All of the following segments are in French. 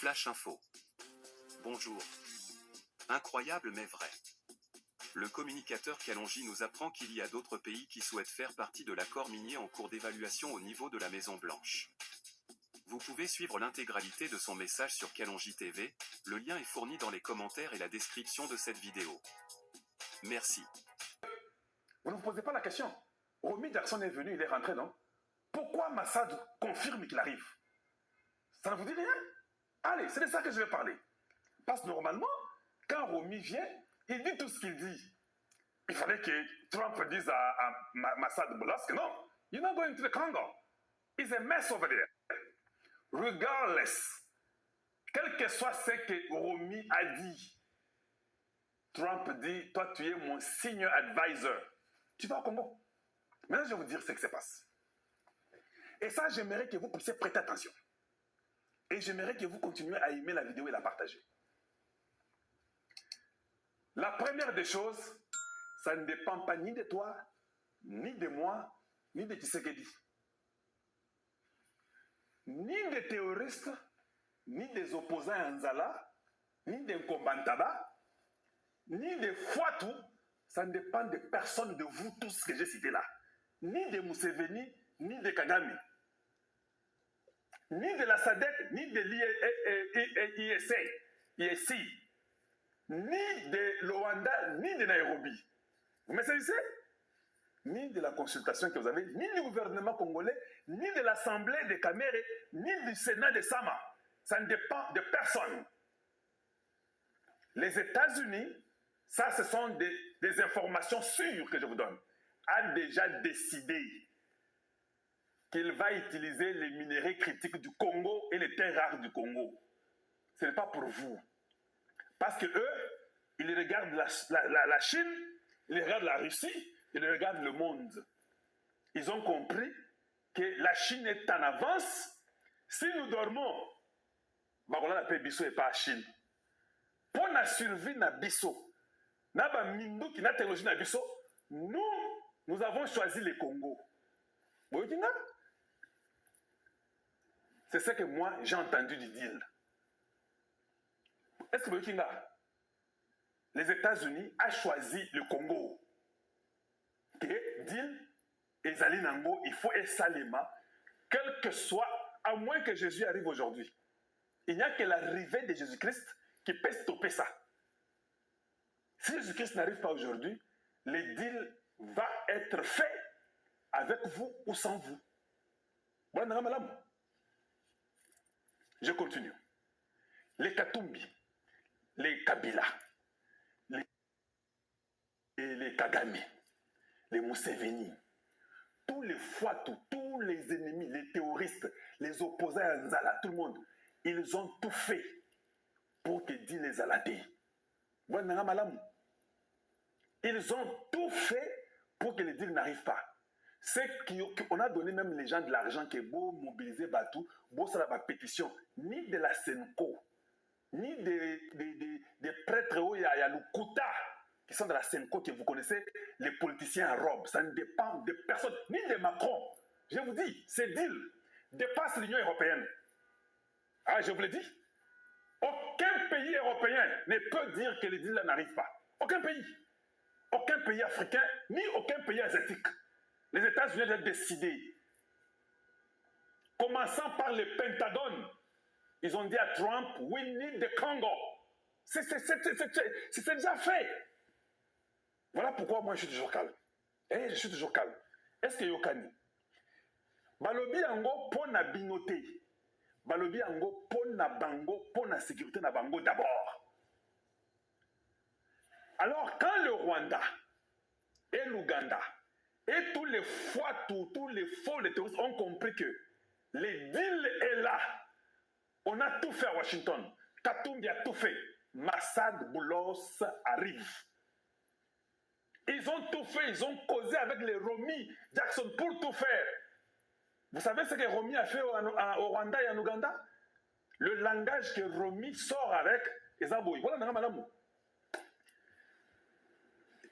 Flash Info. Bonjour. Incroyable mais vrai. Le communicateur Kalonji nous apprend qu'il y a d'autres pays qui souhaitent faire partie de l'accord minier en cours d'évaluation au niveau de la Maison Blanche. Vous pouvez suivre l'intégralité de son message sur Kalonji TV, le lien est fourni dans les commentaires et la description de cette vidéo. Merci. Vous ne vous posez pas la question. Romy Jackson est venu, il est rentré, non? Pourquoi Massad confirme qu'il arrive? Ça ne vous dit rien? Allez, c'est de ça que je vais parler. Parce que normalement, quand Romy vient, il dit tout ce qu'il dit. Il fallait que Trump dise à Massad Boulos que non, you're not going to the Congo. It's a mess over there. Regardless, quel que soit ce que Romy a dit, Trump dit, toi tu es mon senior advisor. Tu vas au Congo. Maintenant, je vais vous dire ce qui se passe. Et ça, j'aimerais que vous puissiez prêter attention. Et j'aimerais que vous continuiez à aimer la vidéo et la partager. La première des choses, ça ne dépend pas ni de toi, ni de moi, ni de Tshisekedi. Ni des terroristes, ni des opposants à Nzala, ni des Kombantaba, ni des Fouatou. Ça ne dépend de personne de vous tous que j'ai cités là. Ni de Museveni, ni de Kagame. Ni de la SADC, ni de l'ISI, ni de Luanda, ni de Nairobi. Vous me saisissez? Ni de la consultation que vous avez, ni du gouvernement congolais, ni de l'Assemblée de Caméré, ni du Sénat de Sama. Ça ne dépend de personne. Les États-Unis, ça ce sont des informations sûres que je vous donne, a déjà décidé qu'il va utiliser les minéraux critiques du Congo et les terres rares du Congo. Ce n'est pas pour vous. Parce que eux, ils regardent la Chine, ils regardent la Russie, ils regardent le monde. Ils ont compris que la Chine est en avance. Si nous dormons, la paix biso et pas la Chine. Pour la survie na biso, na ba mindu qui na technologie na biso, nous avons choisi le Congo. Vous voyez? C'est ce que moi, j'ai entendu du deal. Est-ce que vous voyez? Les États-Unis ont choisi le Congo. Que deal, Ezali Nango, il faut Salema, quel que soit, à moins que Jésus arrive aujourd'hui. Il n'y a que l'arrivée de Jésus-Christ qui peut stopper ça. Si Jésus-Christ n'arrive pas aujourd'hui, le deal va être fait avec vous ou sans vous. Voilà, madame. Je continue. Les Katumbi, les Kabila, les Kagame, les Museveni, tous les Fouatou, tous les ennemis, les terroristes, les opposants à Nzala, tout le monde, ils ont tout fait pour que dit les Aladé. Voilà, madame. Ils ont tout fait pour que le deal n'arrive pas. C'est qu'on a donné même les gens de l'argent qui est beau mobiliser Batou, beau ça la pétition, ni de la Senko, ni des prêtres où il y a le Kouta, qui sont de la Senko, que vous connaissez, les politiciens en robe. Ça ne dépend de personne, ni de Macron. Je vous dis, ce deal dépasse l'Union européenne. Ah, je vous l'ai dit. Aucun pays européen ne peut dire que le deal n'arrive pas. Aucun pays. Aucun pays africain, ni aucun pays asiatique. Les États-Unis ont décidé. Commençant par le Pentagone, ils ont dit à Trump, we need the Congo. C'est déjà fait. Voilà pourquoi moi je suis toujours calme. Et je suis toujours calme. Est-ce que Yokani? Balobi ango pour na binoté. Balobi ango pour na bango, pour na sécurité na bango d'abord. Alors quand le Rwanda et l'Ouganda et tous les Fouatou, tous les faux, les terroristes ont compris que le deal est là. On a tout fait à Washington. Katumbi a tout fait. Massad Boulos arrive. Ils ont tout fait. Ils ont causé avec les Romy Jackson pour tout faire. Vous savez ce que Romy a fait au Rwanda et en Ouganda? Le langage que Romy sort avec Ezaboui. Voilà, madame.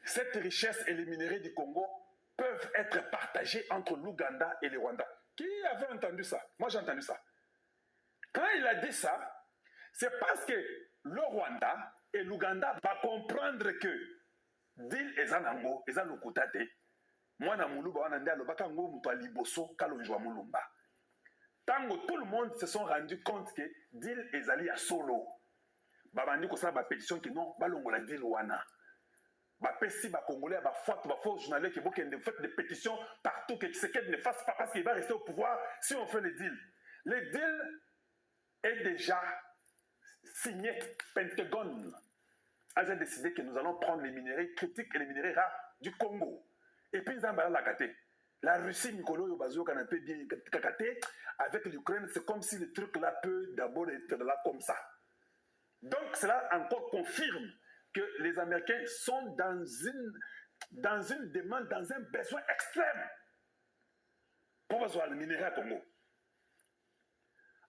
Cette richesse et les minéraux du Congo peuvent être partagés entre l'Ouganda et le Rwanda. Qui avait entendu ça? Moi, j'ai entendu ça. Quand il a dit ça, C'est parce que le Rwanda et l'Ouganda vont comprendre que deal eza nango, eza lokuta te. Mwana muluba wana nde alobaka ngo mutu aliboso kalonjwa mulumba. Tango tout le monde se sont rendu compte que deal ezali ya solo. Babandi kosala ba pétition que non, balongola deal wana. Bapesi ba Congolais, ba faux journaliers qui vont faire des pétitions partout que Tshisekedi ne fasse pas parce qu'il va rester au pouvoir si on fait le deal. Le deal est déjà signé. Pentagone a déjà décidé que nous allons prendre les minéraux critiques et les minéraux rares du Congo. Et puis, la Russie, Nicolas Yobazo, Kanapé, bien Kakate, avec l'Ukraine, c'est comme si le truc là peut d'abord être là comme ça. Donc, cela encore confirme que les Américains sont dans une demande, dans un besoin extrême pour avoir le minéral Congo.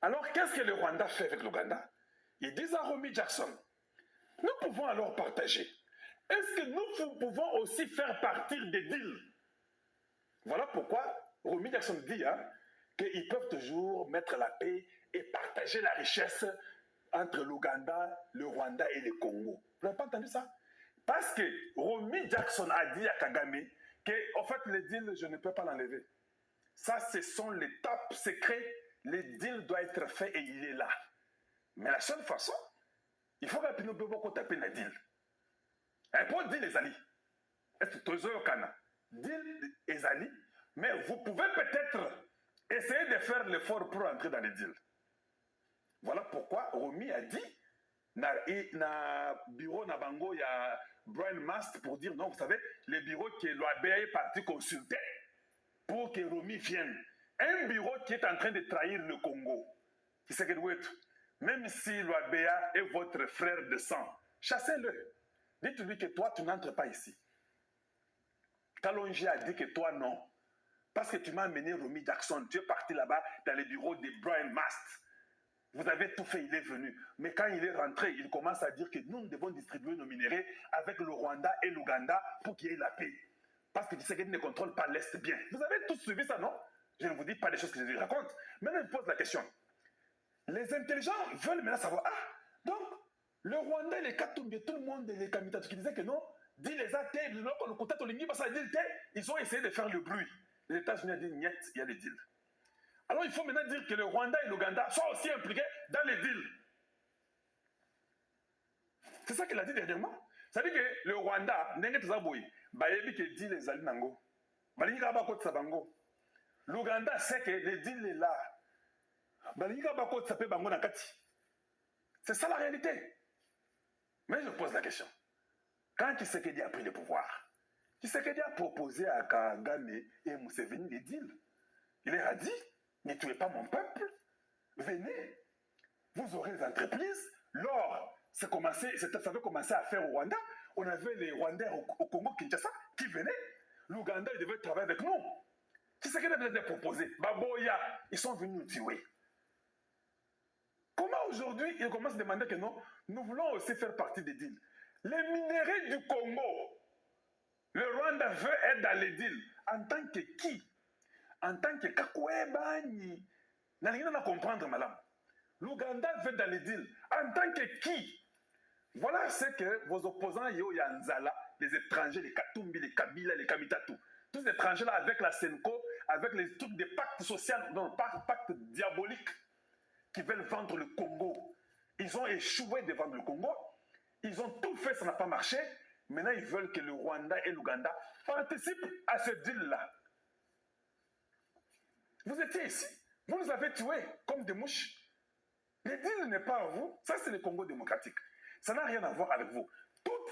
Alors, qu'est-ce que le Rwanda fait avec l'Ouganda? Ils disent à Romy Jackson, nous pouvons alors partager. Est-ce que nous pouvons aussi faire partir des deals? Voilà pourquoi Romy Jackson dit qu'ils peuvent toujours mettre la paix et partager la richesse entre l'Ouganda, le Rwanda et le Congo. Vous n'avez pas entendu ça? Parce que Romy Jackson a dit à Kagame que, en fait, le deal, je ne peux pas l'enlever. Ça, ce sont les top secrets. Le deal doit être fait et il est là. Mais la seule façon, il faut que nous puissions taper le deal. Et pour dire les alliés, est-ce que tu as deal les alliés, mais vous pouvez peut-être essayer de faire l'effort pour entrer dans le deal. Voilà pourquoi Romy a dit na bureau na bango, il y a Brian Mast pour dire non, vous savez, le bureau que l'OABA est parti consulter pour que Romy vienne. Un bureau qui est en train de trahir le Congo. Qui sait que même si l'OABA est votre frère de sang, chassez-le. Dites-lui que toi, tu n'entres pas ici. Kalonji a dit que toi, non. Parce que tu m'as amené Romy Jackson. Tu es parti là-bas dans les bureaux de Brian Mast. Vous avez tout fait, il est venu. Mais quand il est rentré, il commence à dire que nous devons distribuer nos minéraux avec le Rwanda et l'Ouganda pour qu'il y ait la paix. Parce que Tshisekedi ne contrôle pas l'Est bien. Vous avez tous suivi ça, non? Je ne vous dis pas des choses que je vous raconte. Maintenant, je pose la question. Les intelligents veulent maintenant savoir, donc, le Rwanda et les Katumbi, tout le monde, les Kamitatu qui disaient que non, dit les athées, le contact olingi, ils ont essayé de faire le bruit. Les États-Unis ont dit, niet, il y a des deals. Alors, il faut maintenant dire que le Rwanda et l'Ouganda sont aussi impliqués dans les deals. C'est ça qu'il a dit dernièrement. Ça veut dire que le Rwanda, bayebi que dit les alinango. L'Ouganda sait que le deal est là. C'est ça la réalité. Mais je pose la question. Quand Tshisekedi a pris le pouvoir, Tshisekedi a proposé à Kagame et Museveni des deals. Il leur a dit, ne tuez pas mon peuple, venez, vous aurez des entreprises. L'or, ça avait commencé à faire au Rwanda. On avait les Rwandais au Congo-Kinshasa qui venaient. L'Ouganda, ils devaient travailler avec nous. Tshisekedi a proposé. Baboya, ils sont venus nous tuer. Comment aujourd'hui, ils commencent à demander que non, nous voulons aussi faire partie des deals. Les minéraux du Congo, le Rwanda veut être dans les deals. En tant que qui? En tant que Kakouébani. N'allez pas comprendre, madame. L'Ouganda veut dans les deals. En tant que qui? Voilà ce que vos opposants, Yo Yanzala, les étrangers, les Katumbi, les Kabila, les Kamitatu, tous les étrangers là avec la Senko, avec les trucs des pactes sociaux, non, pactes diaboliques, qui veulent vendre le Congo. Ils ont échoué de vendre le Congo. Ils ont tout fait, ça n'a pas marché. Maintenant, ils veulent que le Rwanda et l'Ouganda participent à ce deal-là. Vous étiez ici. Vous nous avez tués comme des mouches. Le deal n'est pas à vous. Ça, c'est le Congo démocratique. Ça n'a rien à voir avec vous. Toutes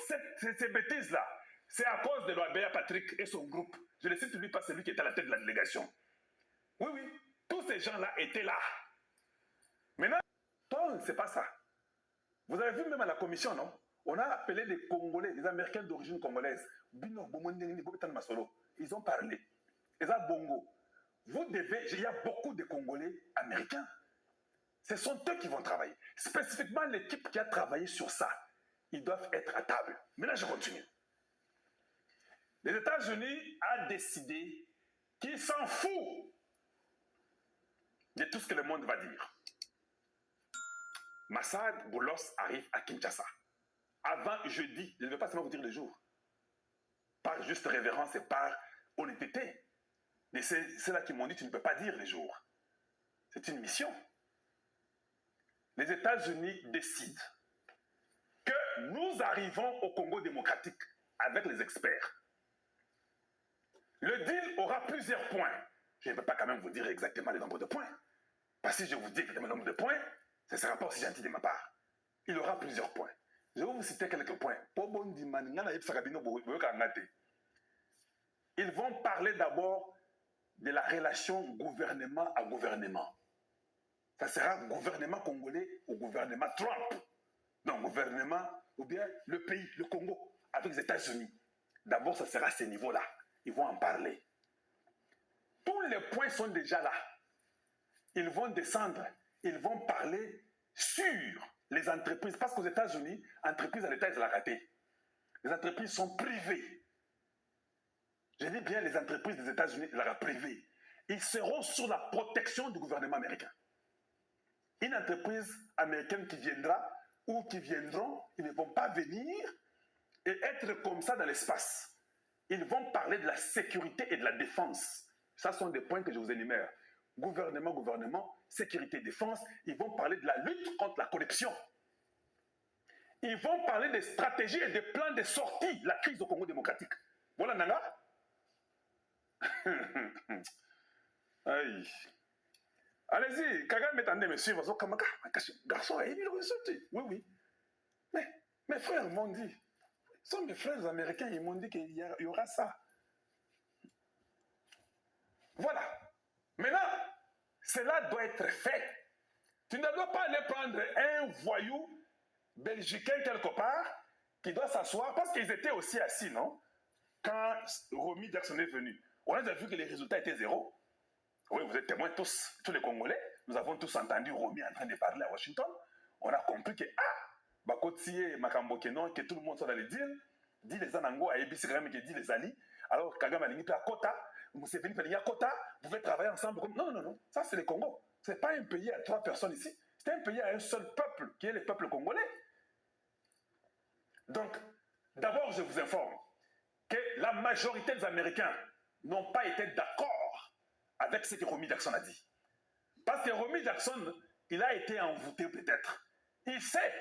ces bêtises-là, c'est à cause de l'OABA Patrick et son groupe. Je le cite lui parce que c'est lui qui était à la tête de la délégation. Oui, oui. Tous ces gens-là étaient là. Maintenant, toi, c'est pas ça. Vous avez vu même à la commission, non? On a appelé les Congolais, les Américains d'origine congolaise. Ils ont parlé. Ils ont bongo. Vous devez, il y a beaucoup de Congolais américains. Ce sont eux qui vont travailler. Spécifiquement l'équipe qui a travaillé sur ça. Ils doivent être à table. Maintenant, je continue. Les États-Unis ont décidé qu'ils s'en foutent de tout ce que le monde va dire. Massad Boulos arrive à Kinshasa. Avant jeudi, je ne vais pas seulement vous dire le jour, par juste révérence et par honnêteté. Mais c'est là qui m'ont dit, tu ne peux pas dire les jours. C'est une mission. Les États-Unis décident que nous arrivons au Congo démocratique avec les experts. Le deal aura plusieurs points. Je ne peux pas quand même vous dire exactement le nombre de points. Parce que si je vous dis exactement le nombre de points, ce ne sera pas aussi gentil de ma part. Il aura plusieurs points. Je vais vous citer quelques points. Ils vont parler d'abord de la relation gouvernement à gouvernement. Ça sera gouvernement congolais ou gouvernement Trump. Donc gouvernement ou bien le pays, le Congo, avec les États-Unis. D'abord, ça sera à ce niveau-là. Ils vont en parler. Tous les points sont déjà là. Ils vont descendre. Ils vont parler sur les entreprises. Parce qu'aux États-Unis, entreprises à l'État, ils ont raté. Les entreprises sont privées. Je dis bien les entreprises des États-Unis, la privée. Ils seront sous la protection du gouvernement américain. Une entreprise américaine qui viendra ou qui viendront, ils ne vont pas venir et être comme ça dans l'espace. Ils vont parler de la sécurité et de la défense. Ça sont des points que je vous énumère. Gouvernement, sécurité, défense. Ils vont parler de la lutte contre la corruption. Ils vont parler des stratégies et des plans de sortie de la crise au Congo démocratique. Voilà, Nanga. Aïe. Allez-y, Kagame m'attendait me suivre. Garçon, oui, oui. Mais mes frères m'ont dit, ce sont mes frères américains, ils m'ont dit qu'il y aura ça. Voilà. Maintenant, cela doit être fait. Tu ne dois pas aller prendre un voyou belgicain quelque part qui doit s'asseoir, parce qu'ils étaient aussi assis, non? Quand Romy Jackson est venu. On a déjà vu que les résultats étaient zéro. Oui, vous êtes témoins tous les Congolais. Nous avons tous entendu Romy en train de parler à Washington. On a compris que, Bakotiye, Makambo Kenon, que tout le monde soit dans les deals. Dit les Anango, à ABC, quand même, qui dit les Ali. Alors, Kagame a limité à Kota. Museveni fait à Kota. Vous pouvez travailler ensemble. Non, non, non. Ça, c'est le Congo. Ce n'est pas un pays à 3 personnes ici. C'est un pays à un seul peuple, qui est le peuple congolais. Donc, d'abord, je vous informe que la majorité des Américains n'ont pas été d'accord avec ce que Romy Jackson a dit. Parce que Romy Jackson, il a été envoûté peut-être. Il sait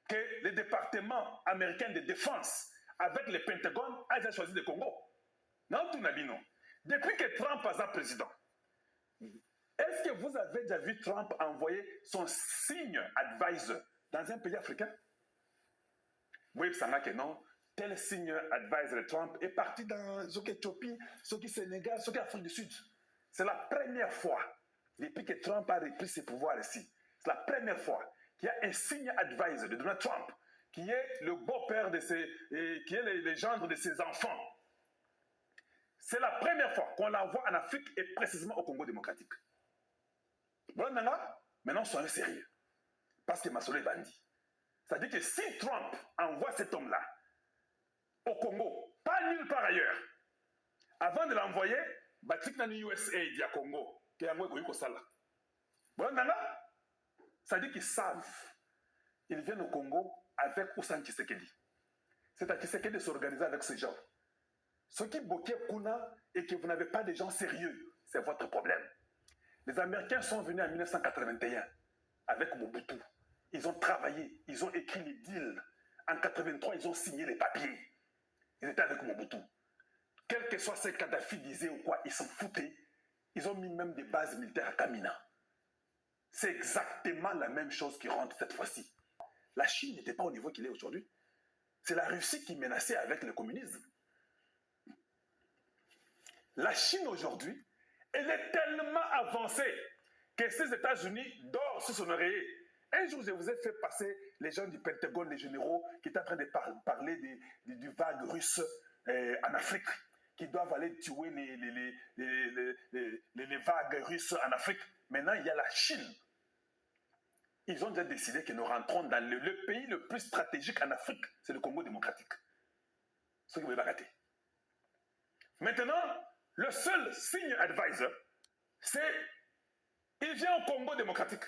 que le département américain de défense, avec le Pentagone, a déjà choisi le Congo. Non, tout n'a dit non. Depuis que Trump a été président, est-ce que vous avez déjà vu Trump envoyer son signe advisor dans un pays africain? Oui, ça n'a que non. Tel signe advisor de Trump est parti dans ce qui est Éthiopie, ce qui est Sénégal, ce qui est Afrique du Sud. C'est la première fois, depuis que Trump a repris ses pouvoirs ici, c'est la première fois qu'il y a un signe advisor de Donald Trump, qui est le beau-père de ses, qui est le gendre de ses enfants. C'est la première fois qu'on la voit en Afrique et précisément au Congo démocratique. Maintenant, soyez sérieux. Parce que Masolo est bandit. C'est-à-dire que si Trump envoie cet homme-là au Congo, pas nulle part ailleurs, avant de l'envoyer, Batik Nani USA dit à Congo, qui est un peu ça là. C'est-à-dire qu'ils savent. Ils viennent au Congo avec Ousmane Tshisekedi. C'est à Tshisekedi de s'organiser avec ces gens. Ce qui bloquait Kuna et que vous n'avez pas de gens sérieux, c'est votre problème. Les Américains sont venus en 1981 avec Mobutu. Ils ont travaillé, ils ont écrit les deals. En 1983, ils ont signé les papiers. Ils étaient avec Mobutu. Quel que soit ce que Kadhafi disait ou quoi, ils s'en foutaient. Ils ont mis même des bases militaires à Kamina. C'est exactement la même chose qui rentre cette fois-ci. La Chine n'était pas au niveau qu'il est aujourd'hui. C'est la Russie qui menaçait avec le communisme. La Chine aujourd'hui, elle est tellement avancée que ces États-Unis dorment sur son oreiller. Un jour, je vous ai fait passer les gens du Pentagone, les généraux, qui étaient en train de parler du vague russe en Afrique, qui doivent aller tuer les vagues russes en Afrique. Maintenant, il y a la Chine. Ils ont déjà décidé que nous rentrons dans le pays le plus stratégique en Afrique, c'est le Congo démocratique. Ce que vous ne pouvez pas rater. Maintenant, le seul signe advisor, c'est il vient au Congo démocratique.